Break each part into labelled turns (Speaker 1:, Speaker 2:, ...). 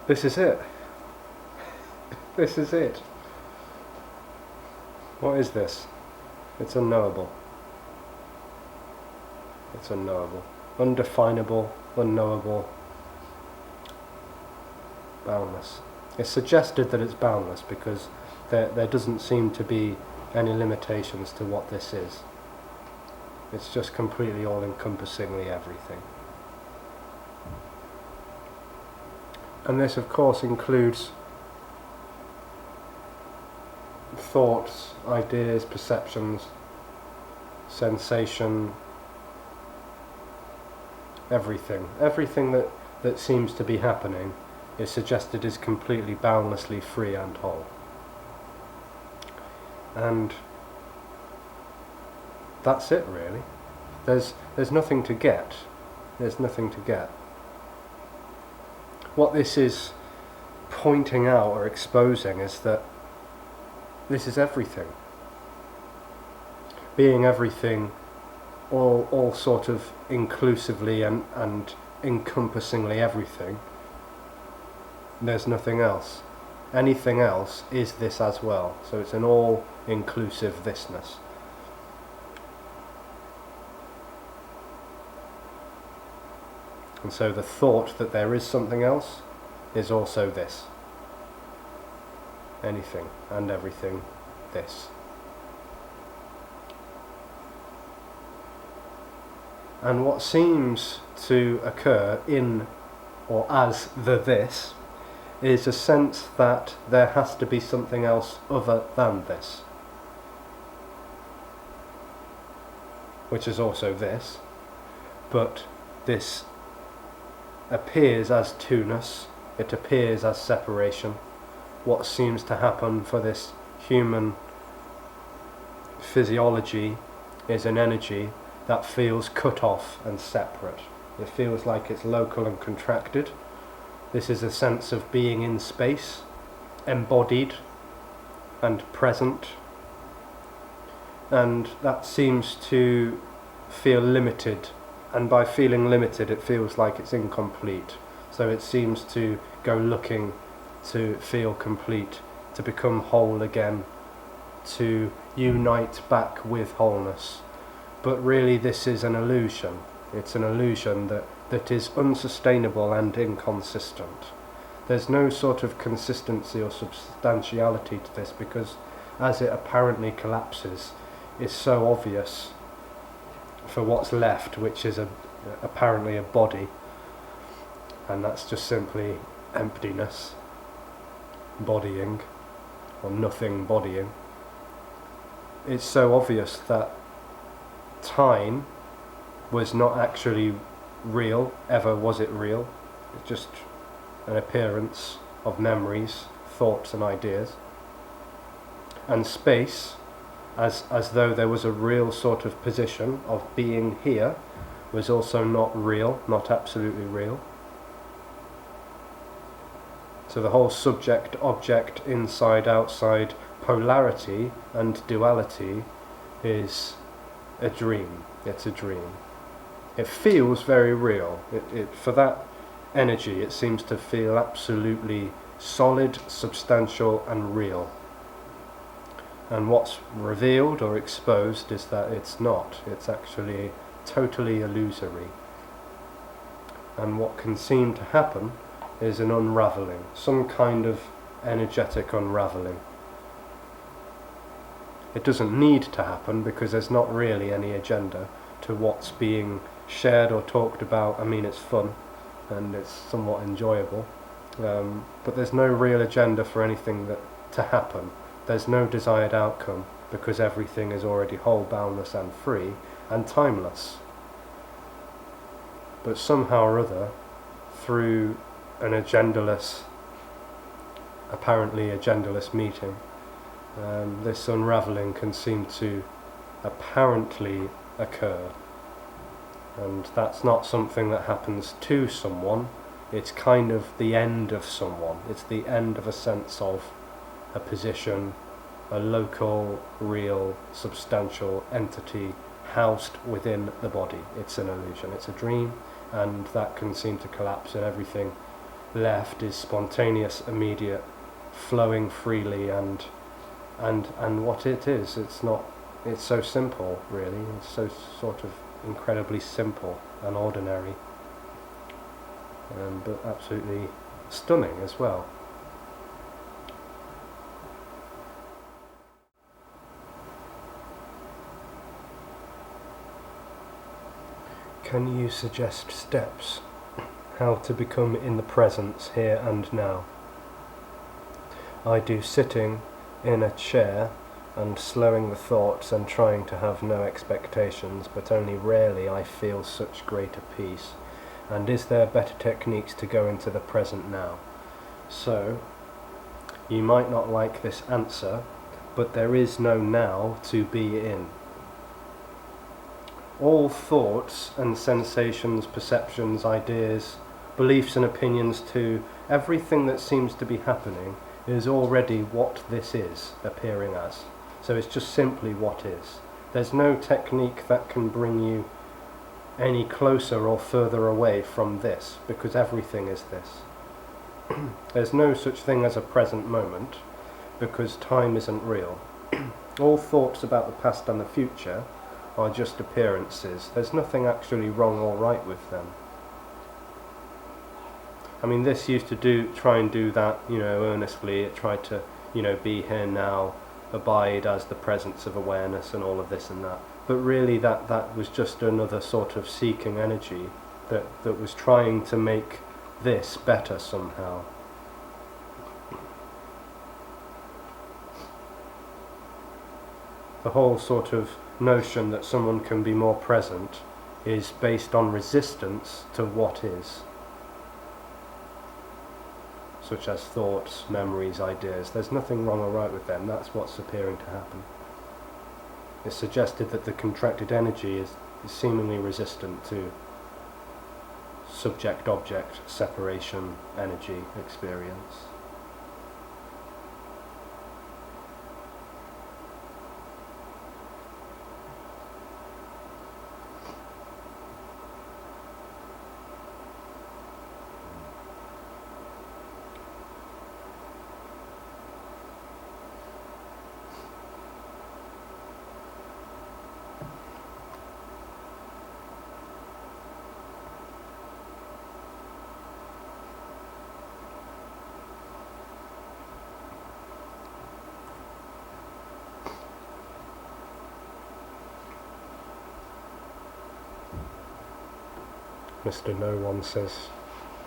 Speaker 1: This is it. This is it. What is this? It's unknowable. It's unknowable. Undefinable, unknowable, boundless. It's suggested that it's boundless because there doesn't seem to be any limitations to what this is. It's just completely all-encompassingly everything. And this, of course, includes thoughts, ideas, perceptions, sensation, everything. Everything that seems to be happening is suggested is completely boundlessly free and whole. And that's it, really. There's nothing to get. There's nothing to get. What this is pointing out or exposing is that this is everything. Being everything, all sort of inclusively and encompassingly everything, there's nothing else. Anything else is this as well. So it's an all-inclusive thisness. And so the thought that there is something else is also this. Anything and everything, this. And what seems to occur in or as the this is a sense that there has to be something else other than this, which is also this, but this appears as two-ness, it appears as separation. What seems to happen for this human physiology is an energy that feels cut off and separate. It feels like it's local and contracted. This is a sense of being in space, embodied and present, and that seems to feel limited, and by feeling limited it feels like it's incomplete. So it seems to go looking to feel complete, to become whole again, to unite back with wholeness. But really this is an illusion. It's an illusion that is unsustainable and inconsistent. There's no sort of consistency or substantiality to this, because as it apparently collapses, it's so obvious for what's left, which is apparently a body, and that's just simply emptiness, bodying, or nothing bodying. It's so obvious that time was not actually real, ever was it real. It's just an appearance of memories, thoughts and ideas. And space, as though there was a real sort of position of being here, was also not real, not absolutely real. So the whole subject-object, inside-outside polarity and duality is a dream. It's a dream. It feels very real. For that energy, it seems to feel absolutely solid, substantial and real. And what's revealed or exposed is that it's not. It's actually totally illusory. And what can seem to happen is an unravelling, some kind of energetic unravelling. It doesn't need to happen because there's not really any agenda to what's being shared or talked about. I mean, it's fun and it's somewhat enjoyable, but there's no real agenda for anything to happen. There's no desired outcome because everything is already whole, boundless and free and timeless. But somehow or other, through an apparently agendaless meeting, this unravelling can seem to apparently occur. And that's not something that happens to someone, it's kind of the end of someone. It's the end of a sense of a position, a local, real, substantial entity housed within the body. It's an illusion, it's a dream, and that can seem to collapse, and everything left is spontaneous, immediate, flowing freely, and what it is, it's so simple, really. It's so sort of incredibly simple and ordinary, but absolutely stunning as well. Can you suggest steps how to become in the presence here and now? I do sitting in a chair and slowing the thoughts and trying to have no expectations, but only rarely I feel such greater peace. And is there better techniques to go into the present now? So, you might not like this answer, but there is no now to be in. All thoughts and sensations, perceptions, ideas, beliefs and opinions too, everything that seems to be happening is already what this is appearing as. So it's just simply what is. There's no technique that can bring you any closer or further away from this, because everything is this. There's no such thing as a present moment, because time isn't real. All thoughts about the past and the future are just appearances. There's nothing actually wrong or right with them. I mean, this used to try and do that, earnestly. It tried to, be here now, abide as the presence of awareness and all of this and that. But really that was just another sort of seeking energy that was trying to make this better somehow. The whole sort of notion that someone can be more present is based on resistance to what is, such as thoughts, memories, ideas. There's nothing wrong or right with them. That's what's appearing to happen. It's suggested that the contracted energy is seemingly resistant to subject-object separation energy experience. Mr. No One says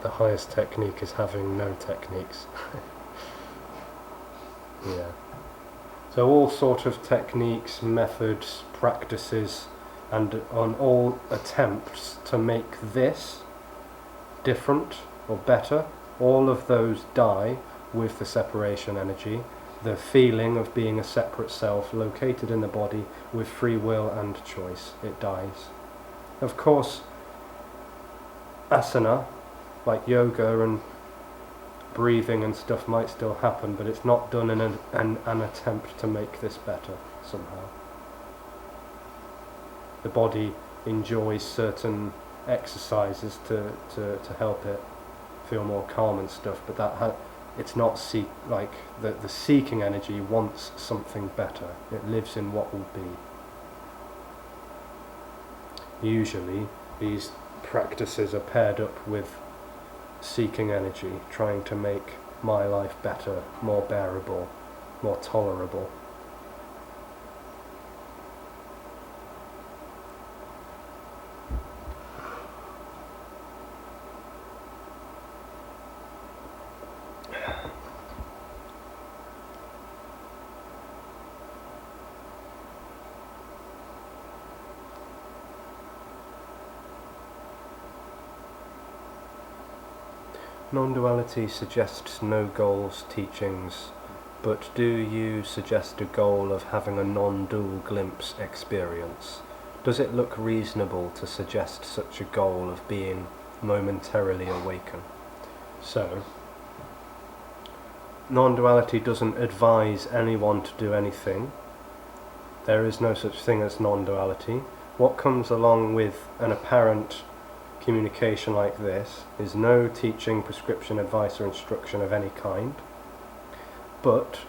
Speaker 1: the highest technique is having no techniques. Yeah. So all sort of techniques, methods, practices, and on all attempts to make this different or better, all of those die with the separation energy, the feeling of being a separate self located in the body with free will and choice. It dies. Of course, asana, like yoga and breathing and stuff, might still happen, but it's not done in an attempt to make this better somehow. The body enjoys certain exercises to help it feel more calm and stuff, but it's not the seeking energy wants something better. It lives in what will be. Usually these practices are paired up with seeking energy, trying to make my life better, more bearable, more tolerable. Non-duality suggests no goals, teachings, but do you suggest a goal of having a non-dual glimpse experience? does it look reasonable to suggest such a goal of being momentarily awakened? So, non-duality doesn't advise anyone to do anything. There is no such thing as non-duality. What comes along with an apparent communication like this is no teaching, prescription, advice or instruction of any kind, but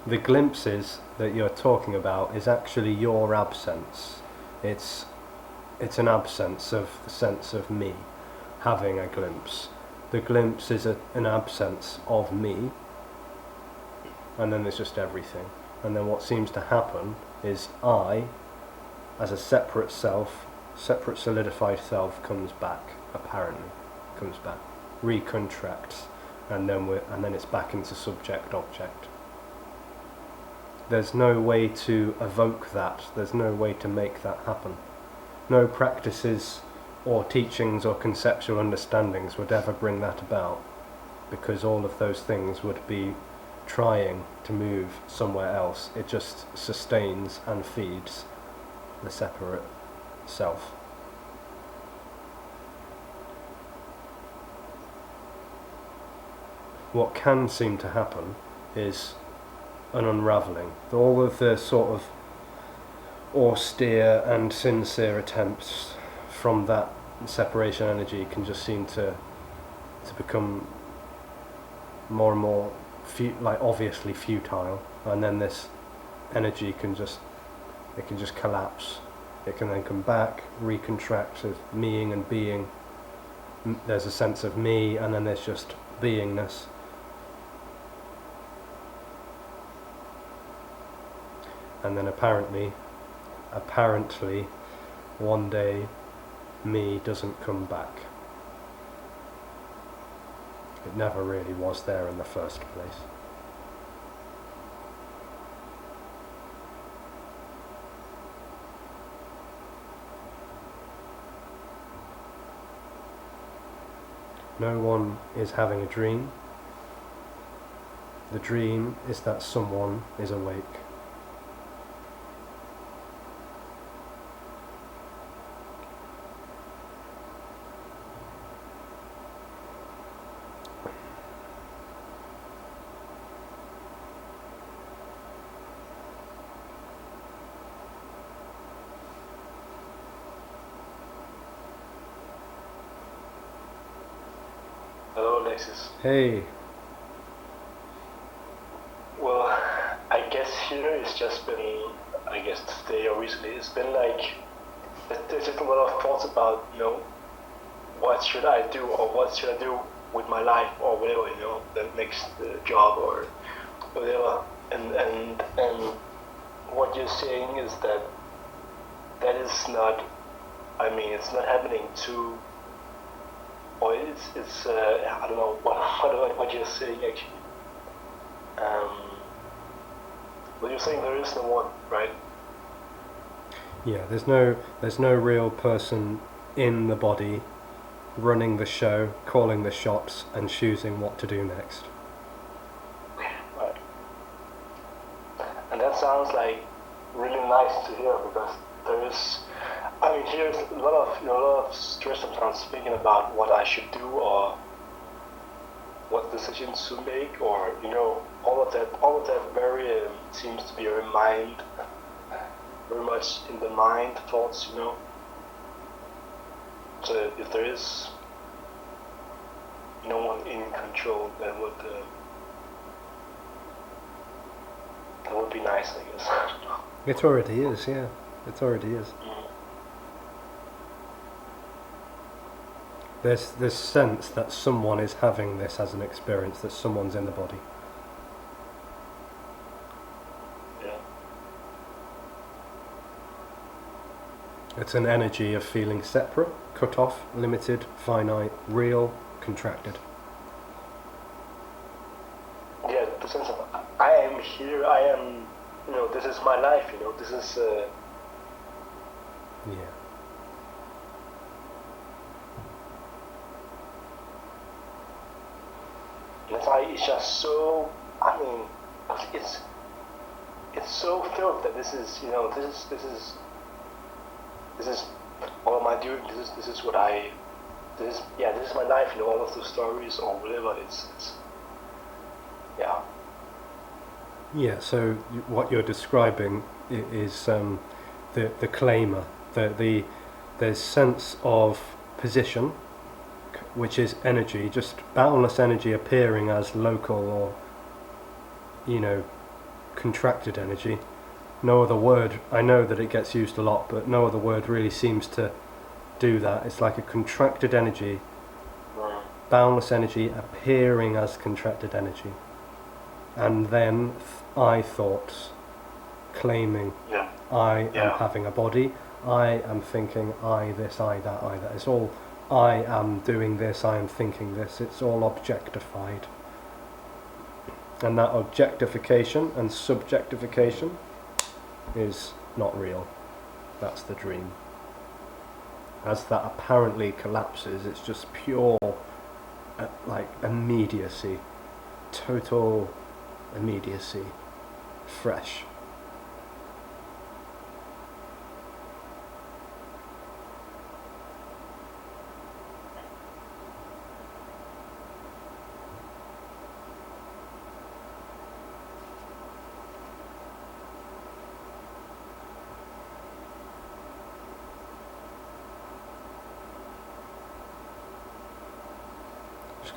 Speaker 1: the glimpses that you're talking about is actually your absence. It's an absence of the sense of me having a glimpse. The glimpse is an absence of me, and then there's just everything. And then what seems to happen is I, as a separate self, separate solidified self, comes back, apparently, comes back, recontracts, and then it's back into subject-object. There's no way to evoke that, there's no way to make that happen. No practices or teachings or conceptual understandings would ever bring that about, because all of those things would be trying to move somewhere else. It just sustains and feeds the separate self. What can seem to happen is an unravelling. All of the sort of austere and sincere attempts from that separation energy can just seem to become more and more obviously futile, and then this energy can just collapse. It can then come back, recontract as meing and being. There's a sense of me, and then there's just beingness. And then apparently, one day, me doesn't come back. It never really was there in the first place. No one is having a dream. The dream is that someone is awake.
Speaker 2: Hello, Alexis.
Speaker 1: Hey.
Speaker 2: Well, I guess here it's just been, today or recently, it's been like, there's just a lot of thoughts about, what should I do, or what should I do with my life, or whatever, the next job or whatever. And what you're saying is that is not, it's not happening to, or it's I don't know what you're saying actually. But you're saying there is no one, right?
Speaker 1: Yeah, there's no real person in the body running the show, calling the shots, and choosing what to do next.
Speaker 2: Right. And that sounds like really nice to hear, because there is, here's a lot of stress sometimes thinking about what I should do, or what decisions to make, or all of that very seems to be very much in the mind thoughts, So if there is no one in control, that would be nice, I guess.
Speaker 1: It already is, yeah. It already is. There's this sense that someone is having this as an experience, that someone's in the body.
Speaker 2: Yeah.
Speaker 1: It's an energy of feeling separate, cut off, limited, finite, real, contracted.
Speaker 2: Yeah, the sense of I am here, I am, this is my life, this is...
Speaker 1: Yeah.
Speaker 2: That's why it's just so, it's so filled that this is this is what am I doing? This is what I this is my life. All of the stories or whatever. It's yeah.
Speaker 1: Yeah. So what you're describing is the claimer, the sense of position, which is energy, just boundless energy appearing as local or, contracted energy. No other word, I know that it gets used a lot, but no other word really seems to do that. It's like a contracted energy, boundless energy appearing as contracted energy. And then I thoughts claiming I am having a body, I am thinking I this, I that, I that. It's all I am doing this, I am thinking this. It's all objectified. And that objectification and subjectification is not real. That's the dream. As that apparently collapses, it's just pure, immediacy, total immediacy, fresh.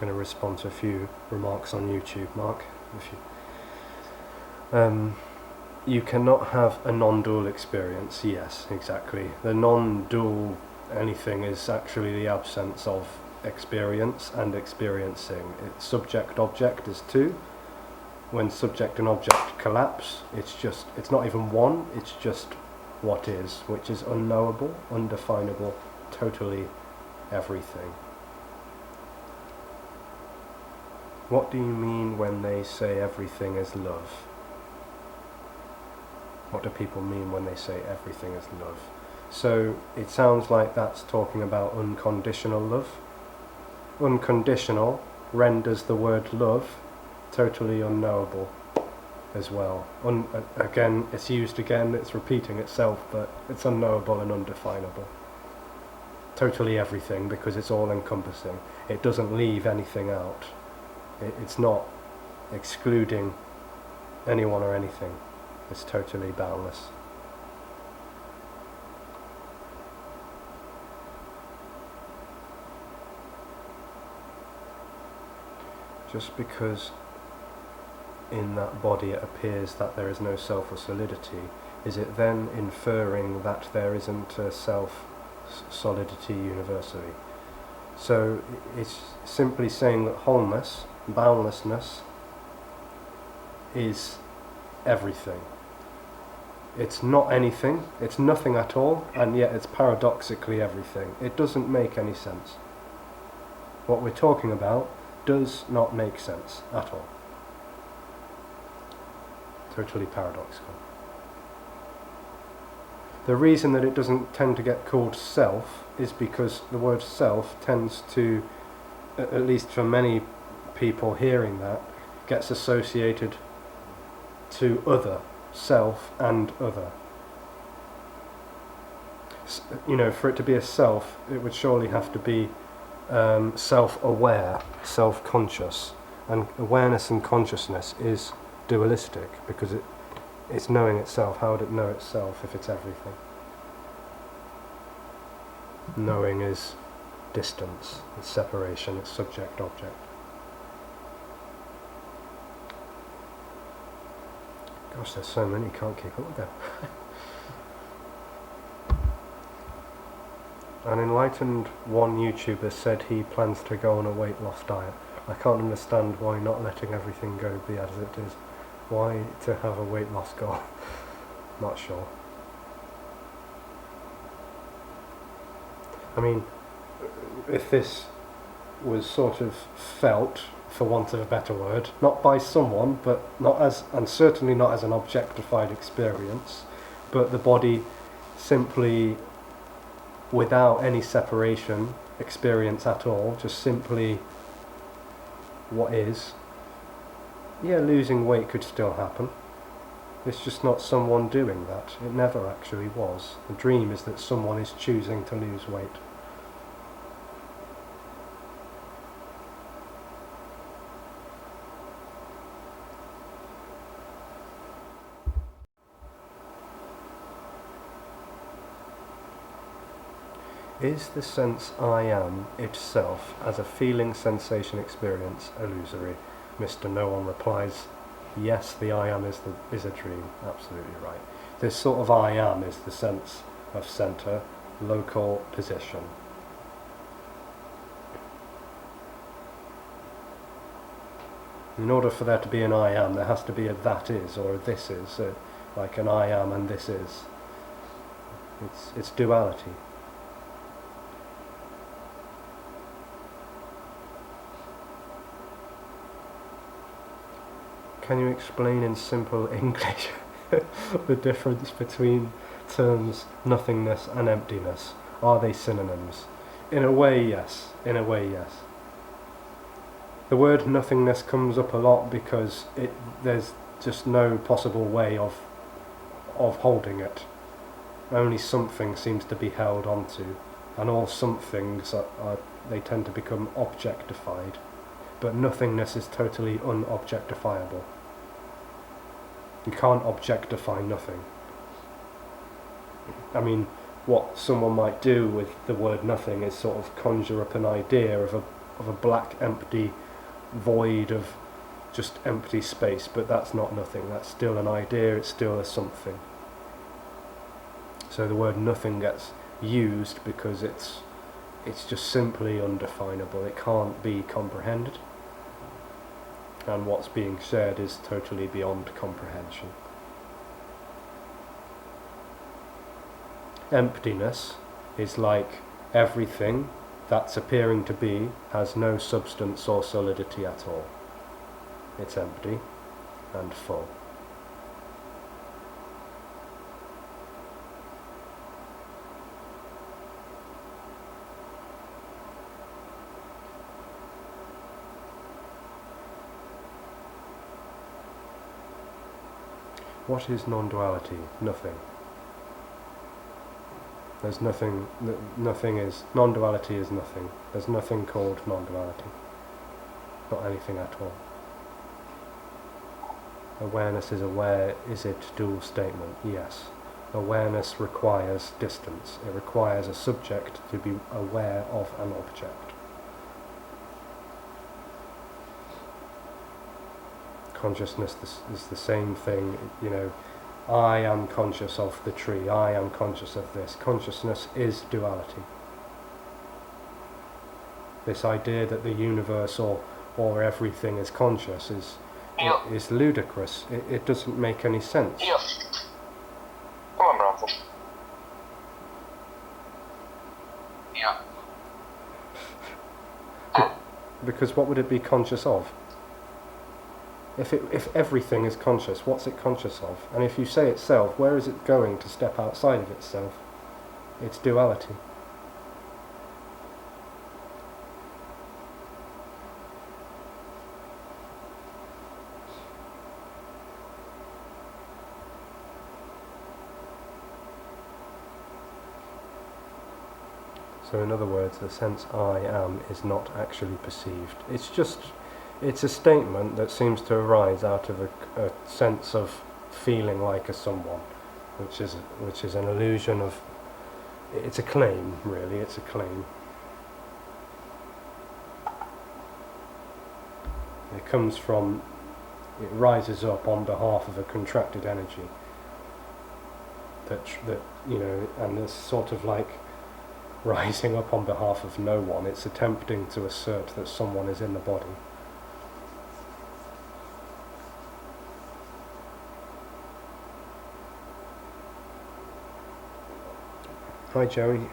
Speaker 1: Going to respond to a few remarks on YouTube, Mark. You cannot have a non-dual experience. Yes, exactly. The non-dual anything is actually the absence of experience and experiencing. It's subject-object is two. When subject and object collapse, it's not even one, it's just what is, which is unknowable, undefinable, totally everything. What do you mean when they say everything is love? What do people mean when they say everything is love? So it sounds like that's talking about unconditional love. Unconditional renders the word love totally unknowable as well. Again, it's used again, it's repeating itself, but it's unknowable and undefinable. Totally everything, because it's all encompassing. It doesn't leave anything out. It's not excluding anyone or anything. It's totally boundless. Just because in that body it appears that there is no self or solidity, is it then inferring that there isn't a self solidity universally? So it's simply saying that wholeness, boundlessness, is everything. It's not anything, it's nothing at all, and yet it's paradoxically everything. It doesn't make any sense. What we're talking about does not make sense at all. Totally paradoxical. The reason that it doesn't tend to get called self is because the word self tends to, at least for many people hearing that, gets associated to other, self and other. For it to be a self, it would surely have to be self-aware, self-conscious, and awareness and consciousness is dualistic because it's knowing itself. How would it know itself if it's everything? Knowing is distance, it's separation, it's subject-object. Gosh, there's so many, can't keep up with them. An enlightened one YouTuber said he plans to go on a weight loss diet. I can't understand why not letting everything go be as it is. Why to have a weight loss goal? Not sure. I mean, if this was sort of felt, for want of a better word, not by someone, but and certainly not as an objectified experience, but the body simply without any separation experience at all, just simply what is, losing weight could still happen. It's just not someone doing that. It never actually was. The dream is that someone is choosing to lose weight. Is the sense I am itself as a feeling, sensation, experience illusory? Mr. No One replies, yes, the I am is a dream. Absolutely right. This sort of I am is the sense of centre, local position. In order for there to be an I am, there has to be a that is or a this is, like an I am and this is. It's duality. Can you explain in simple English the difference between terms nothingness and emptiness? Are they synonyms? In a way, yes. In a way, yes. The word nothingness comes up a lot because there's just no possible way of holding it. Only something seems to be held onto, and all somethings they tend to become objectified. But nothingness is totally unobjectifiable. You can't objectify nothing. I mean, what someone might do with the word nothing is sort of conjure up an idea of a black, empty void of just empty space, but that's not nothing. That's still an idea, it's still a something. So the word nothing gets used because it's just simply undefinable. It can't be comprehended. And what's being said is totally beyond comprehension. Emptiness is like everything that's appearing to be has no substance or solidity at all. It's empty and full. What is non-duality? Nothing. There's nothing, nothing is, non-duality is nothing. There's nothing called non-duality. Not anything at all. Awareness is aware, is it dual statement? Yes. Awareness requires distance. It requires a subject to be aware of an object. Consciousness is the same thing, you know, I am conscious of the tree, I am conscious of this. Consciousness is duality. This idea that the universe or everything is conscious is ludicrous. It doesn't make any sense.
Speaker 3: Yeah. Come on, Bronson. Yeah.
Speaker 1: Because what would it be conscious of? If everything is conscious, what's it conscious of? And if you say itself, where is it going to step outside of itself? It's duality. So in other words, the sense I am is not actually perceived. It's a statement that seems to arise out of a sense of feeling like a someone, which is an illusion of. It's a claim, really. It's a claim. It comes from. It rises up on behalf of a contracted energy. That you know, and this sort of like rising up on behalf of no one. It's attempting to assert that someone is in the body. Hi Joey.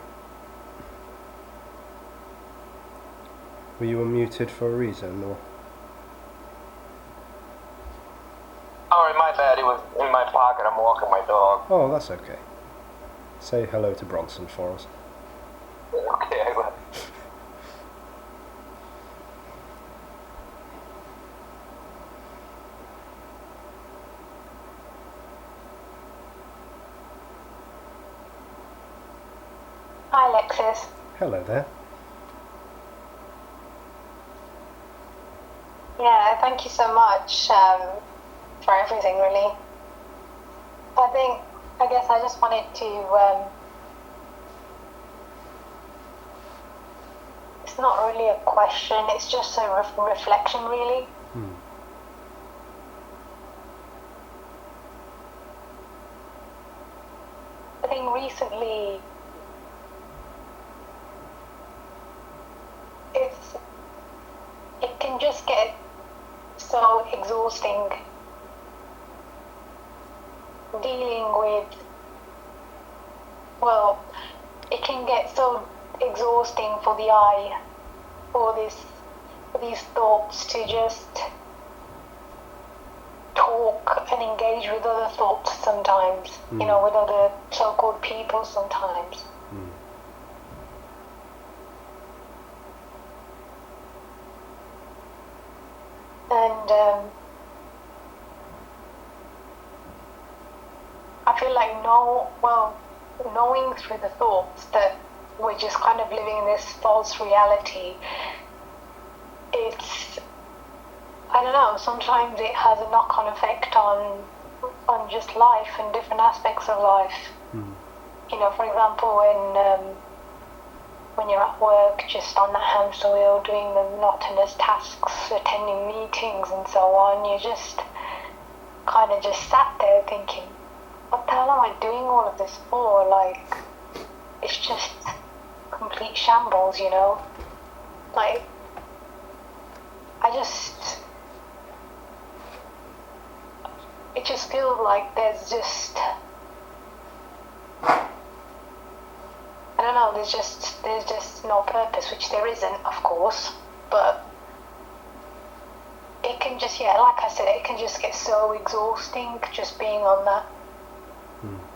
Speaker 1: Were you unmuted for a reason, or?
Speaker 3: Oh, my bad. It was in my pocket. I'm walking my dog.
Speaker 1: Oh, that's okay. Say hello to Bronson for us.
Speaker 3: Okay, I will.
Speaker 4: Hi, Alexis.
Speaker 1: Hello there.
Speaker 4: Yeah, thank you so much for everything, really. I guess I just wanted to, it's not really a question, it's just a reflection, really. I think recently it can just get so exhausting dealing with, well, it can get so exhausting for the eye, for these thoughts to just talk and engage with other thoughts sometimes, with other so-called people sometimes. And I feel like knowing through the thoughts that we're just kind of living in this false reality, I don't know, sometimes it has a knock-on effect on just life and different aspects of life. For example, when you're at work, just on the hamster wheel, doing the monotonous tasks, attending meetings and so on, you just kind of just sat there thinking, what the hell am I doing all of this for? Like, it's just complete shambles, Like, it just feels like there's just, I don't know, there's just no purpose, which there isn't, of course, but it can just, like I said, it can just get so exhausting just being on that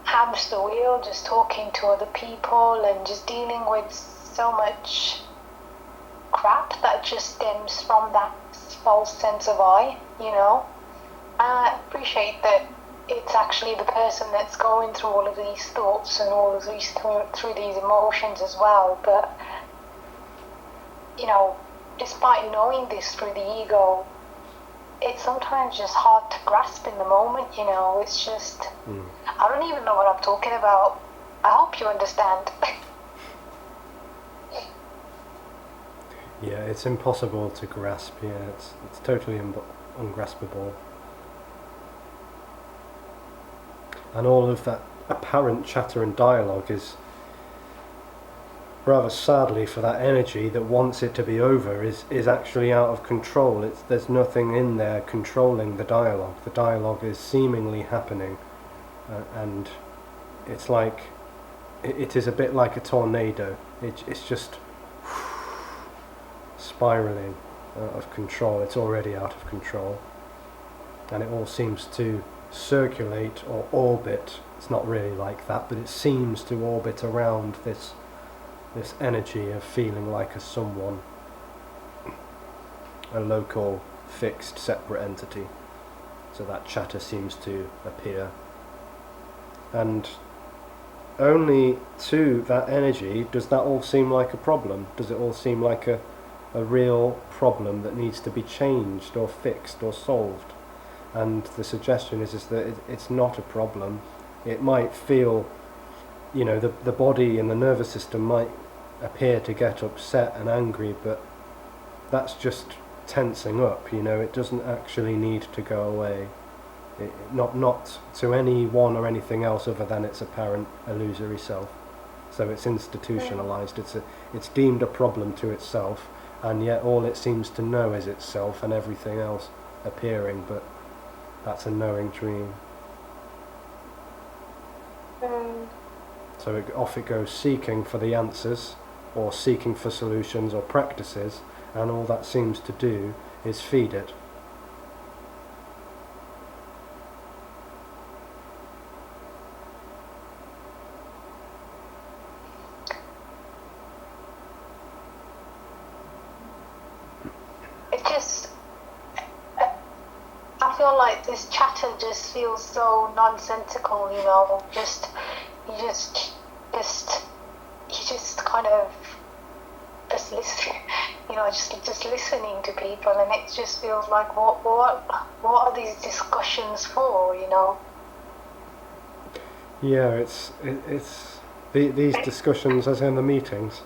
Speaker 4: hamster wheel, just talking to other people and just dealing with so much crap that just stems from that false sense of I. I appreciate that it's actually the person that's going through all of these thoughts and all of these through these emotions as well, but despite knowing this through the ego, it's sometimes just hard to grasp in the moment. It's just I don't even know what I'm talking about. I hope you understand.
Speaker 1: Yeah, it's impossible to grasp. Yeah, it's totally ungraspable. And all of that apparent chatter and dialogue is, rather sadly for that energy that wants it to be over, is actually out of control. There's nothing in there controlling the dialogue. The dialogue is seemingly happening, and it's like, it is a bit like a tornado. It's just spiraling out of control. It's already out of control, and it all seems to circulate or orbit. It's not really like that, but it seems to orbit around this energy of feeling like a someone, a local, fixed, separate entity. So that chatter seems to appear, and only to that energy does that all seem like a problem. Does it all seem like a real problem that needs to be changed or fixed or solved? And the suggestion is that it's not a problem. It might feel, the body and the nervous system might appear to get upset and angry, but that's just tensing up. It doesn't actually need to go away. Not to anyone or anything else other than its apparent illusory self. So it's institutionalized. It's deemed a problem to itself, and yet all it seems to know is itself and everything else appearing, but that's a knowing dream. So off it goes, seeking for the answers, or seeking for solutions or practices, and all that seems to do is feed it.
Speaker 4: I feel like this chatter just feels so nonsensical, you just kind of just listen, just listening to people, and it just feels like what are these discussions for,
Speaker 1: Yeah, it's these discussions as in the meetings.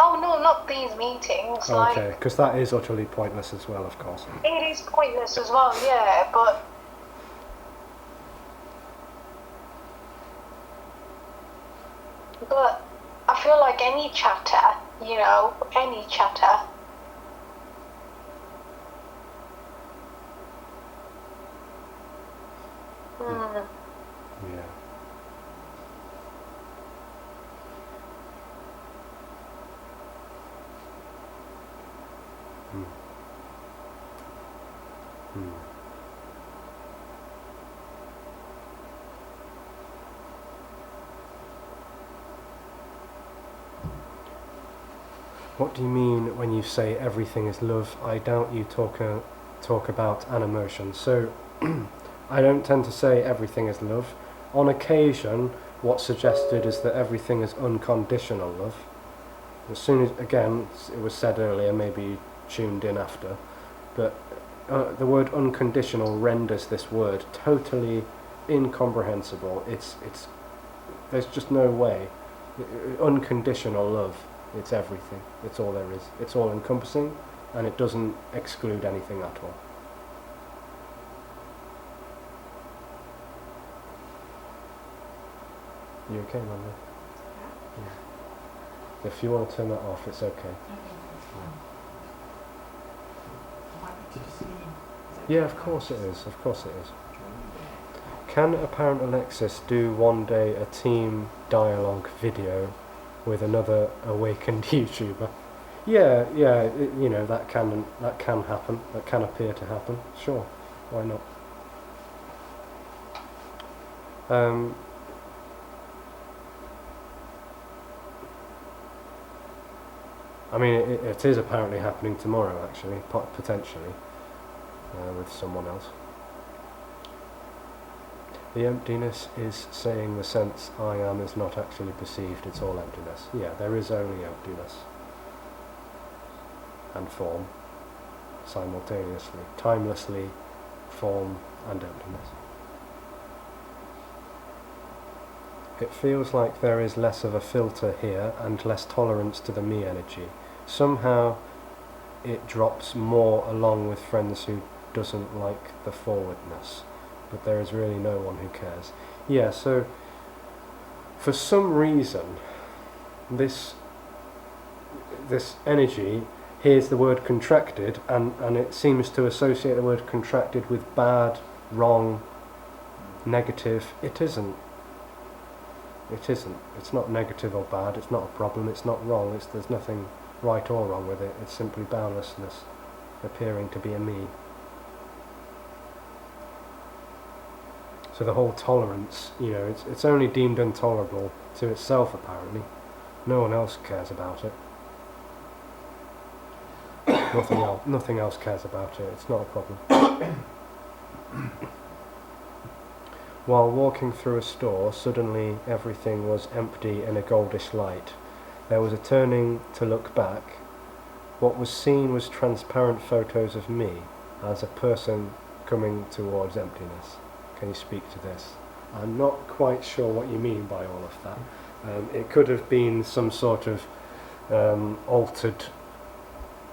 Speaker 4: Oh no, not these meetings.
Speaker 1: Okay, because that is utterly pointless as well, of course.
Speaker 4: It is pointless as well, yeah, but I feel like any chatter, any chatter.
Speaker 1: Yeah. What do you mean when you say everything is love? I doubt you talk about an emotion. So I don't tend to say everything is love. On occasion, what's suggested is that everything is unconditional love. As soon as, again, it was said earlier, maybe you tuned in after, but the word unconditional renders this word totally incomprehensible. There's just no way. Unconditional love. It's everything. It's all there is. It's all encompassing, and it doesn't exclude anything at all. You okay, Manda? Yeah. If you want to turn that off, it's okay. Yeah, of course it is. Of course it is. Can apparent Alexis do one day a team dialogue video with another awakened YouTuber? Yeah, that can happen. That can appear to happen. Sure, why not? I mean, it is apparently happening tomorrow, actually, potentially, with someone else. The emptiness is saying the sense I am is not actually perceived, it's all emptiness. Yeah, there is only emptiness and form simultaneously, timelessly, form and emptiness. It feels like there is less of a filter here and less tolerance to the me energy. Somehow it drops more along with friends who doesn't like the forwardness, but there is really no one who cares. Yeah, so for some reason this energy hears the word contracted and it seems to associate the word contracted with bad, wrong, negative. It isn't. It's not negative or bad. It's not a problem. It's not wrong. There's nothing right or wrong with it. It's simply boundlessness appearing to be a me. So the whole tolerance, it's only deemed intolerable to itself apparently. No one else cares about it. Nothing else cares about it. It's not a problem. While walking through a store, suddenly everything was empty in a goldish light. There was a turning to look back. What was seen was transparent photos of me as a person coming towards emptiness. Can you speak to this? I'm not quite sure what you mean by all of that. It could have been some sort of altered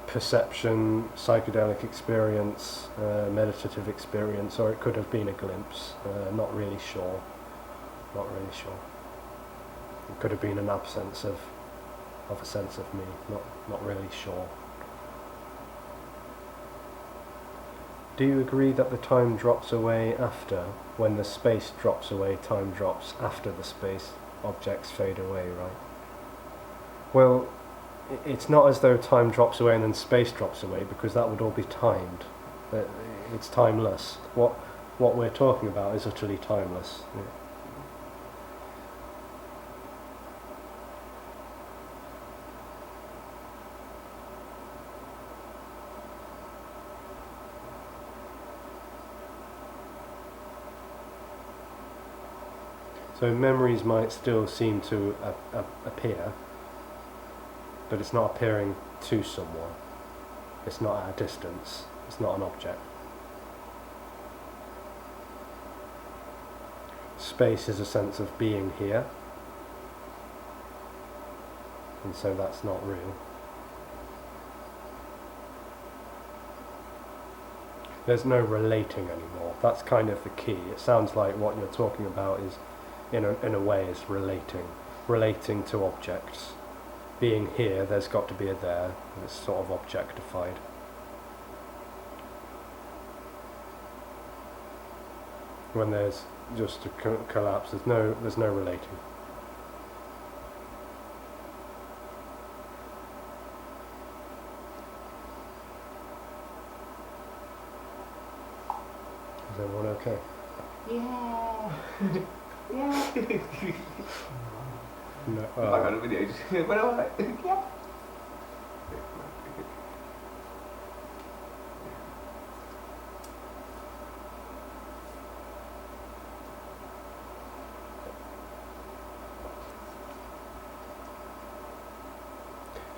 Speaker 1: perception, psychedelic experience, meditative experience, or it could have been a glimpse. Not really sure. It could have been an absence of a sense of me. Not really sure. Do you agree that the time drops away after, when the space drops away, time drops after the space, objects fade away, right? Well, it's not as though time drops away and then space drops away, because that would all be timed. It's timeless. What we're talking about is utterly timeless. Yeah. So memories might still seem to appear, but it's not appearing to someone. It's not at a distance. It's not an object. Space is a sense of being here, and so that's not real. There's no relating anymore. That's kind of the key. It sounds like what you're talking about is, in a way, is relating to objects. Being here, there's got to be a there, and it's sort of objectified. When there's just a collapse, there's no relating. Is everyone okay?
Speaker 5: Yeah. Yeah.
Speaker 1: No,
Speaker 5: I got a video. But I'm like, yeah.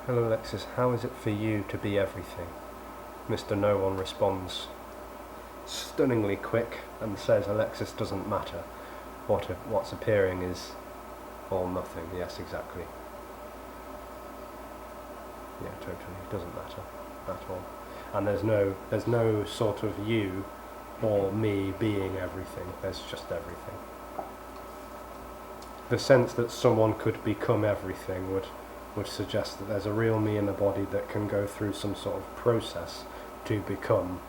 Speaker 1: Hello Alexis, how is it for you to be everything? Mr. No One responds stunningly quick and says Alexis doesn't matter. What's appearing is all nothing. Yes, exactly. Yeah, totally. It doesn't matter at all. And there's no sort of you or me being everything. There's just everything. The sense that someone could become everything would suggest that there's a real me in the body that can go through some sort of process to become,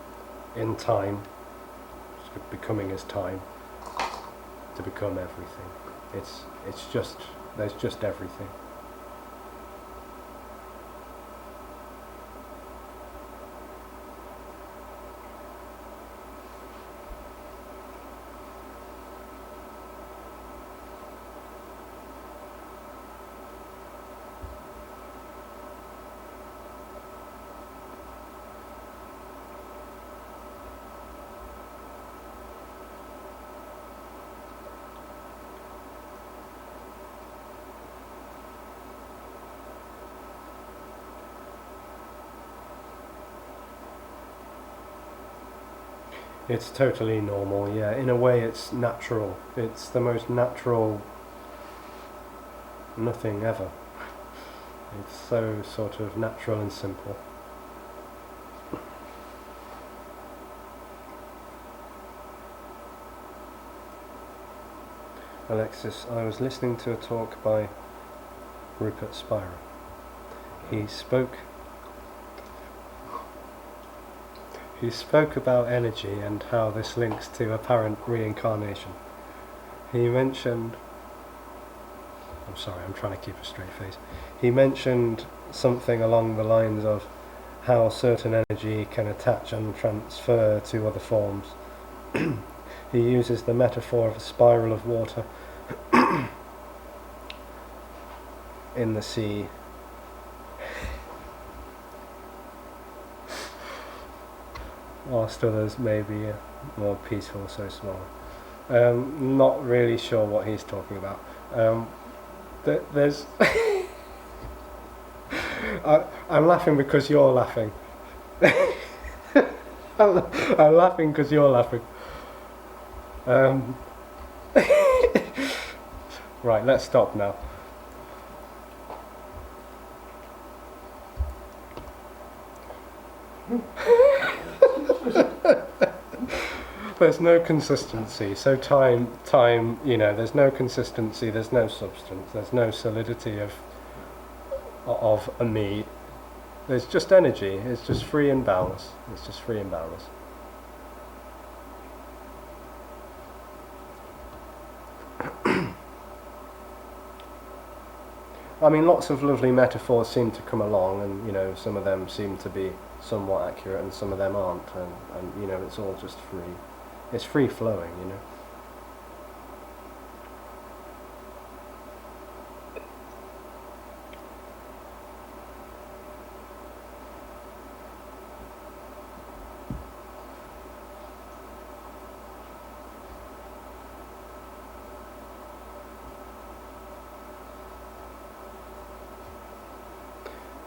Speaker 1: in time, becoming is time, to become everything. There's just everything. It's totally normal, yeah. In a way it's natural. It's the most natural nothing ever. It's so sort of natural and simple. Alexis, I was listening to a talk by Rupert Spira. He spoke about energy and how this links to apparent reincarnation. He mentioned... I'm sorry, I'm trying to keep a straight face. He mentioned something along the lines of how certain energy can attach and transfer to other forms. He uses the metaphor of a spiral of water in the sea. Whilst others may be more peaceful, so small. Not really sure what he's talking about. There's... I'm laughing because you're laughing. I'm laughing because you're laughing. Right, let's stop now. There's no consistency. So time, there's no consistency, there's no substance, there's no solidity of a me. There's just energy. It's just free and boundless. It's just free and boundless. I mean, lots of lovely metaphors seem to come along, and some of them seem to be somewhat accurate, and some of them aren't, and it's all just free. It's free flowing,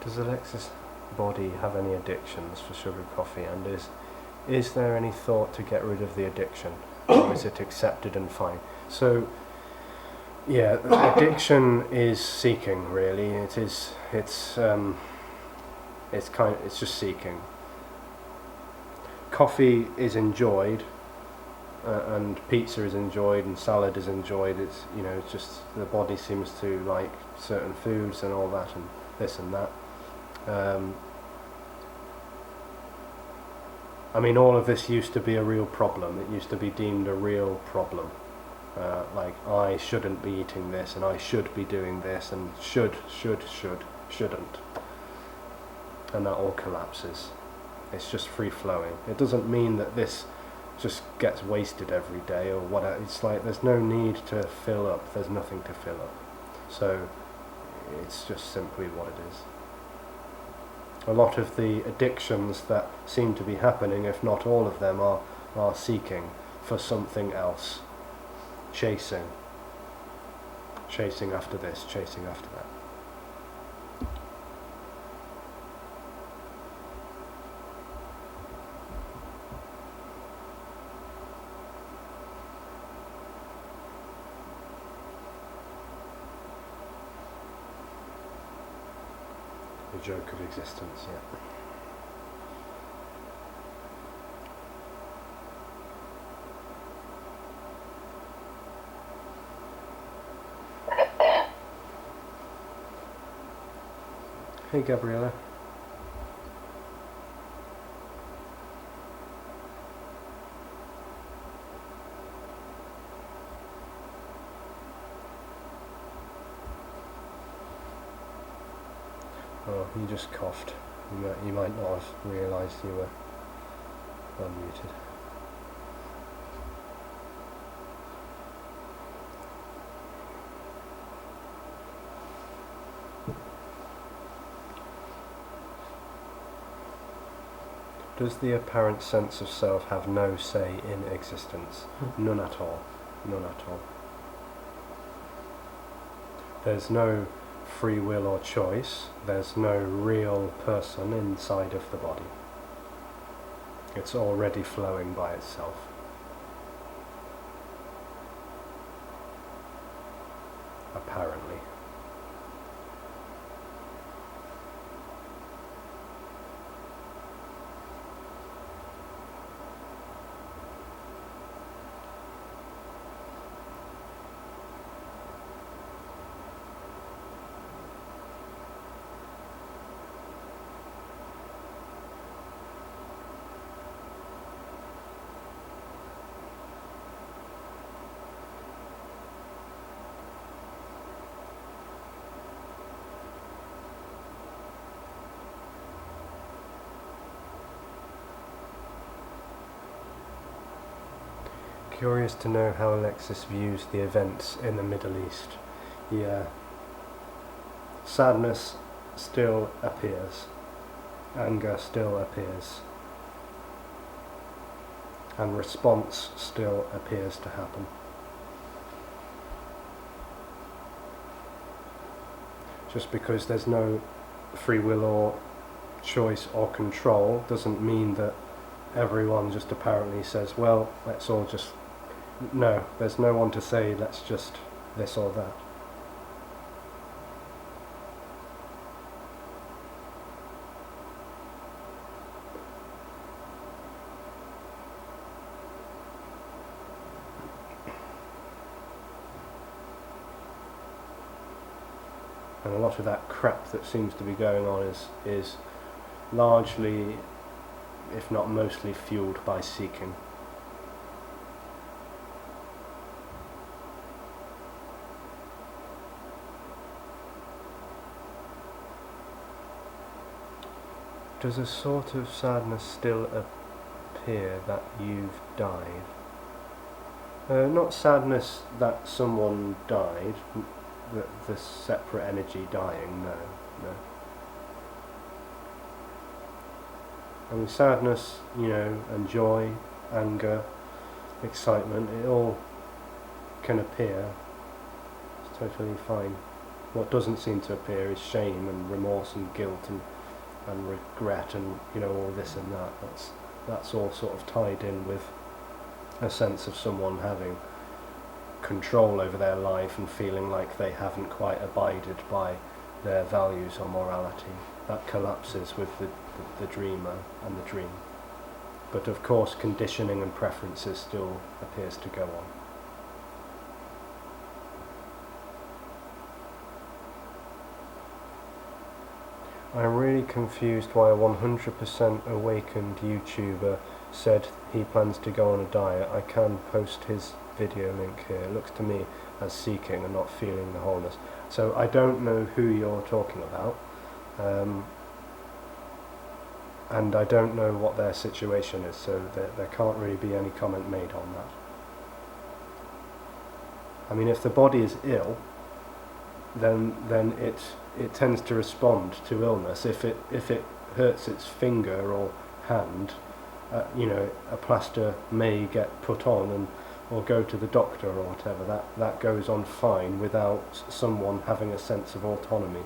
Speaker 1: Does Alexis' body have any addictions for sugar coffee, and is there any thought to get rid of the addiction, or is it accepted and fine? So, yeah, addiction is seeking, really. It's just seeking. Coffee is enjoyed, and pizza is enjoyed, and salad is enjoyed. It's it's just the body seems to like certain foods and all that, and this and that. I mean, all of this used to be a real problem. It used to be deemed a real problem. Like, I shouldn't be eating this, and I should be doing this, and shouldn't. And that all collapses. It's just free-flowing. It doesn't mean that this just gets wasted every day or whatever. It's like there's no need to fill up. There's nothing to fill up. So it's just simply what it is. A lot of the addictions that seem to be happening, if not all of them, are seeking for something else. Chasing after this, chasing after that. The joke of existence, yeah. Hey, Gabriella. Oh, you just coughed. You might not have realised you were unmuted. Does the apparent sense of self have no say in existence? None at all. None at all. There's no free will or choice. There's no real person inside of the body. It's already flowing by itself. Apparently. Curious to know how Alexis views the events in the Middle East. Yeah. Sadness still appears. Anger still appears. And response still appears to happen. Just because there's no free will or choice or control doesn't mean that everyone just apparently says, well, let's all just... No, there's no one to say, let's just this or that. And a lot of that crap that seems to be going on is largely, if not mostly, fueled by seeking. Does a sort of sadness still appear that you've died? Not sadness that someone died, the separate energy dying, no. I mean, sadness, and joy, anger, excitement, it all can appear. It's totally fine. What doesn't seem to appear is shame and remorse and guilt and regret and, you know, all this and that. That's all sort of tied in with a sense of someone having control over their life and feeling like they haven't quite abided by their values or morality. That collapses with the dreamer and the dream. But of course conditioning and preferences still appears to go on. I'm really confused why a 100% awakened YouTuber said he plans to go on a diet. I can post his video link here. It looks to me as seeking and not feeling the wholeness. So I don't know who you're talking about, and I don't know what their situation is, so there can't really be any comment made on that. I mean, if the body is ill, then it tends to respond to illness. If it hurts its finger or hand, you know, a plaster may get put on or go to the doctor or whatever. That goes on fine without someone having a sense of autonomy.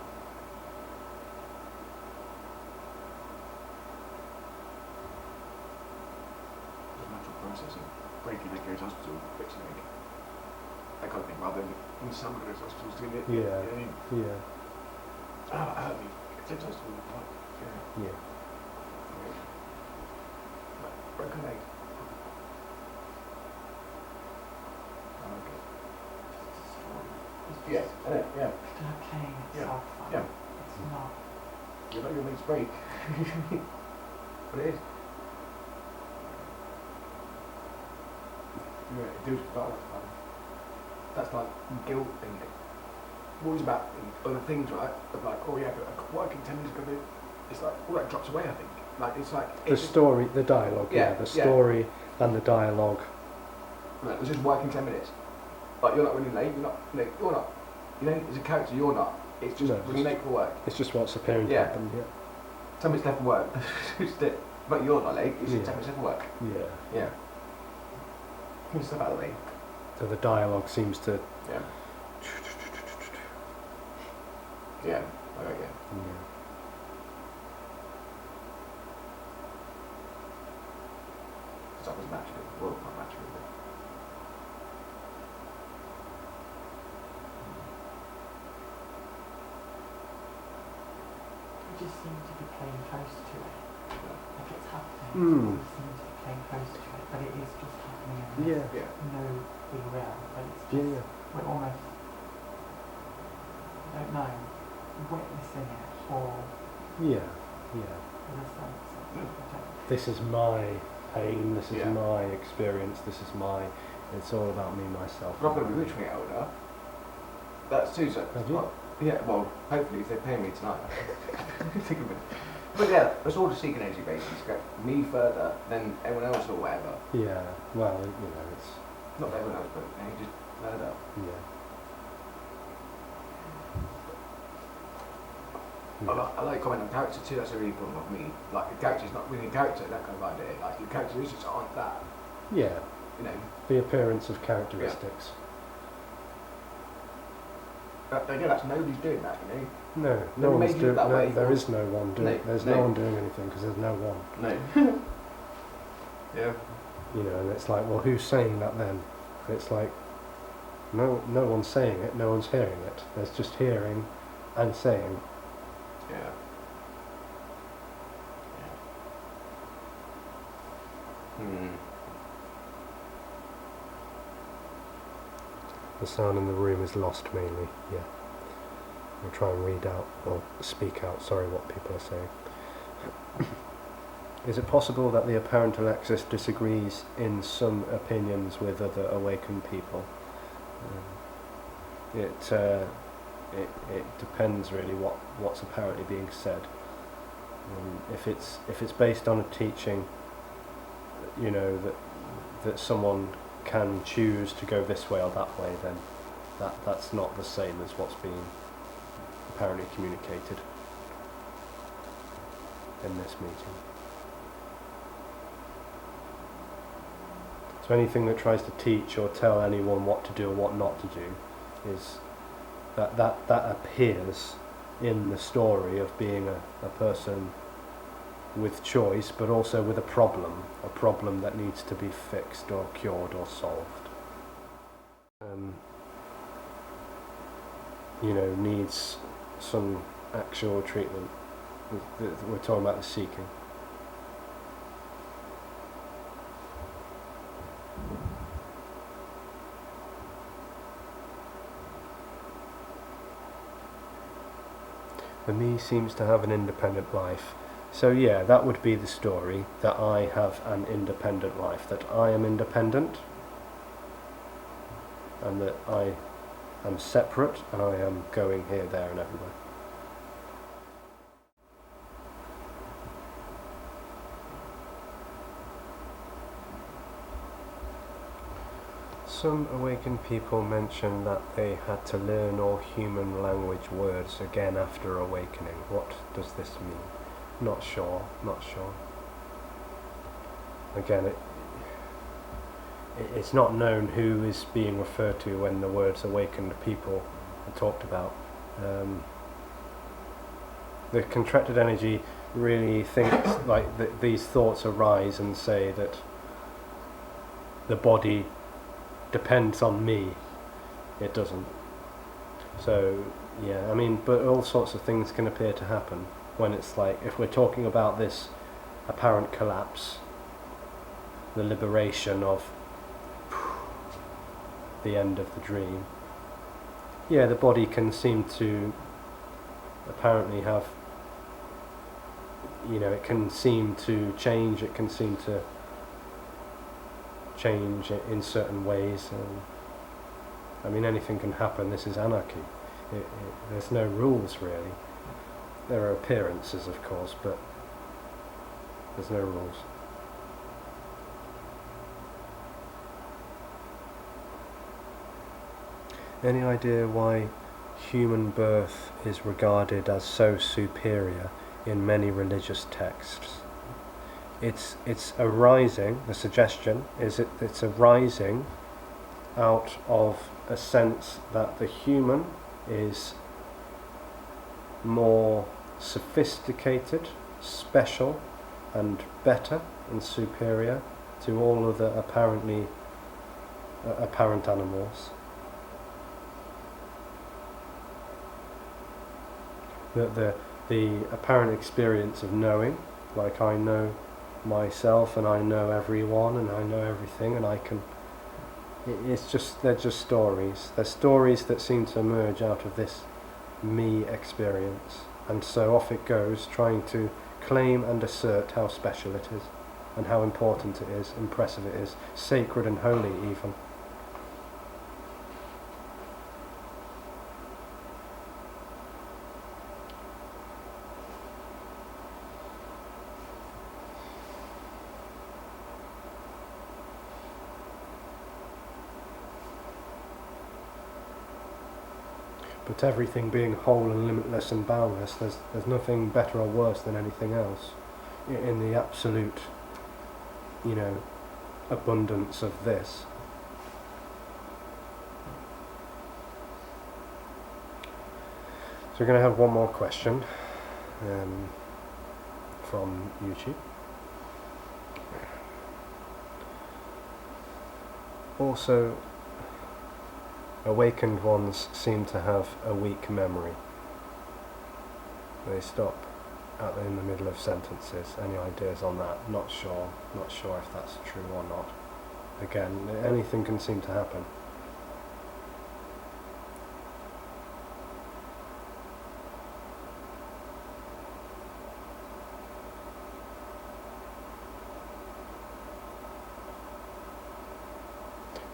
Speaker 6: There's a natural process of breaking leg, goes to hospital, fixing leg. That kind of thing, rather than in some of those hospitals doing it.
Speaker 1: Yeah. Yeah.
Speaker 6: Oh, that hurt me. It's in hospital, like, yeah.
Speaker 1: Yeah.
Speaker 6: Broken leg. Yeah, yeah.
Speaker 5: Playing itself fun.
Speaker 6: Yeah.
Speaker 5: It's not.
Speaker 6: You let your legs break. But it is. Yeah, it deals with that. That's like guilt and worries about other things, right? Of like, oh yeah, but I work in 10 minutes ago. It's like all that drops away. I think. Like it's like
Speaker 1: The story, the dialogue. Yeah. The story and the dialogue.
Speaker 6: Like, it's just working 10 minutes. Like you're not running late. You're not. No, you're not. You know, as a character, you're not. It's just running late for work.
Speaker 1: It's just what's appearing to happen. Yeah.
Speaker 6: 10 minutes left for work. But you're not late. It's just 10 minutes left for work.
Speaker 1: Yeah.
Speaker 6: Yeah. Can you step out of the way?
Speaker 1: So the dialogue seems to.
Speaker 6: Yeah. Yeah. Okay. Yeah.
Speaker 1: Yeah.
Speaker 6: So that was naturally. Well, not naturally.
Speaker 5: We just seem to be playing close to it. Like it's happening.
Speaker 1: Mm.
Speaker 5: We seem to be playing close to it, but it is just happening and
Speaker 1: Yeah.
Speaker 6: Yeah.
Speaker 5: no big real. But it's just,
Speaker 1: Yeah.
Speaker 5: we're almost, I don't know, witnessing it or
Speaker 1: Yeah. Yeah.
Speaker 5: in a sense. I don't,
Speaker 1: This is my pain. This is
Speaker 6: Yeah.
Speaker 1: my experience. This is my. It's all about me, myself.
Speaker 6: I'm going to be rich when I get older. That's too so.
Speaker 1: Have you?
Speaker 6: Yeah, well, hopefully if they pay me tonight. Think of it. But yeah, it's all the seeking energy basis. Go me further than everyone else or whatever.
Speaker 1: Yeah. Well, you know, it's.
Speaker 6: Not everyone else, but just further.
Speaker 1: Yeah.
Speaker 6: I like comment on character too. That's a really important one for me. Like the character's not really a character, that kind of idea. Like your characteristics aren't that.
Speaker 1: Yeah.
Speaker 6: You know.
Speaker 1: The appearance of characteristics.
Speaker 6: Again, that's nobody's doing that. You know.
Speaker 1: No, no
Speaker 6: Nobody
Speaker 1: one's
Speaker 6: made you
Speaker 1: doing.
Speaker 6: that way,
Speaker 1: No, there
Speaker 6: or-
Speaker 1: is no one doing.
Speaker 6: No,
Speaker 1: There's
Speaker 6: no.
Speaker 1: no one doing anything because there's no one.
Speaker 6: No. Yeah.
Speaker 1: You know, and it's like, well, who's saying that then? And it's like, no one's saying it. No one's hearing it. There's just hearing and saying.
Speaker 6: Yeah. Hmm.
Speaker 1: The sound in the room is lost mainly. Yeah. I'll try and read out or speak out. Sorry, what people are saying. Is it possible that the apparent Alexis disagrees in some opinions with other awakened people? It depends really what's apparently being said. If it's based on a teaching, you know, that someone can choose to go this way or that way, then that's not the same as what's being apparently communicated in this meeting. So anything that tries to teach or tell anyone what to do or what not to do is that appears in the story of being a person with choice, but also with a problem that needs to be fixed or cured or solved. Needs some actual treatment. We're talking about the seeking. The me seems to have an independent life. So yeah, that would be the story, that I have an independent life, that I am independent, and that I am separate, and I am going here, there and everywhere. Some awakened people mention that they had to learn all human language words again after awakening. What does this mean? Not sure. Again, it's not known who is being referred to when the words awakened people are talked about. The contracted energy really thinks like these thoughts arise and say that the body depends on me. It doesn't. So yeah, I mean, but all sorts of things can appear to happen when it's like, if we're talking about this apparent collapse, the liberation of the end of the dream, yeah, the body can seem to apparently have, it can seem to change, it can seem to change in certain ways. I mean, anything can happen. This is anarchy. There's no rules really. There are appearances, of course, but there's no rules. Any idea why human birth is regarded as so superior in many religious texts? It's arising, the suggestion is it's arising out of a sense that the human is more sophisticated, special and better and superior to all of the apparent animals. The apparent experience of knowing, like I know myself and I know everyone and I know everything and I can, they're just stories. They're stories that seem to emerge out of this me experience, and so off it goes, trying to claim and assert how special it is and how important it is, impressive it is, sacred and holy even. But everything being whole and limitless and boundless, there's nothing better or worse than anything else in the absolute, abundance of this. So we're going to have one more question from YouTube. Also, awakened ones seem to have a weak memory. They stop in the middle of sentences. Any ideas on that? Not sure if that's true or not. Again, anything can seem to happen.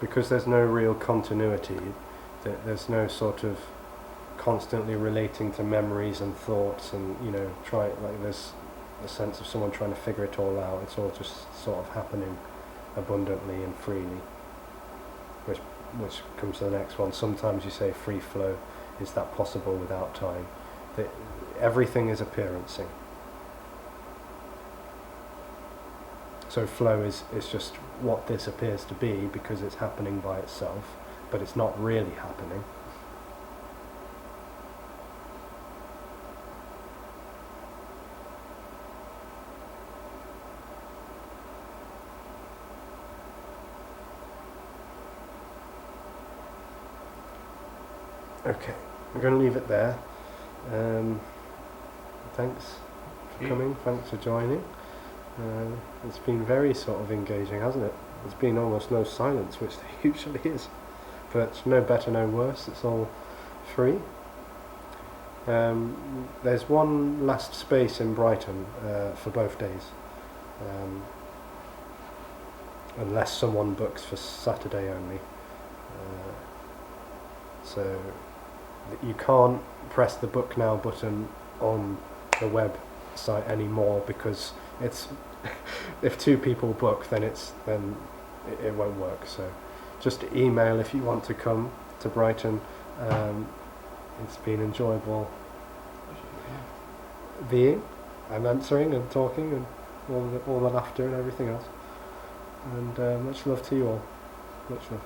Speaker 1: Because there's no real continuity, there's no sort of constantly relating to memories and thoughts, and there's a sense of someone trying to figure it all out. It's all just sort of happening abundantly and freely, which comes to the next one. Sometimes you say free flow. Is that possible without time? Everything is appearancing. So flow is just what this appears to be because it's happening by itself, but it's not really happening. Okay, we're going to leave it there. Thanks for coming, thanks for joining. It's been very sort of engaging, hasn't it? There's been almost no silence, which there usually is. But no better, no worse, it's all free. There's one last space in Brighton for both days. Unless someone books for Saturday only. So you can't press the book now button on the website anymore because it's if 2 people book then it won't work. So just email if you want to come to Brighton. It's been enjoyable being and answering and talking and all the laughter and everything else. And much love to you all. Much love.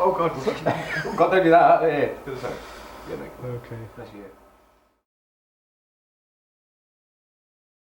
Speaker 6: Oh God, oh God, don't do that. Yeah.
Speaker 1: Okay.
Speaker 6: Bless you.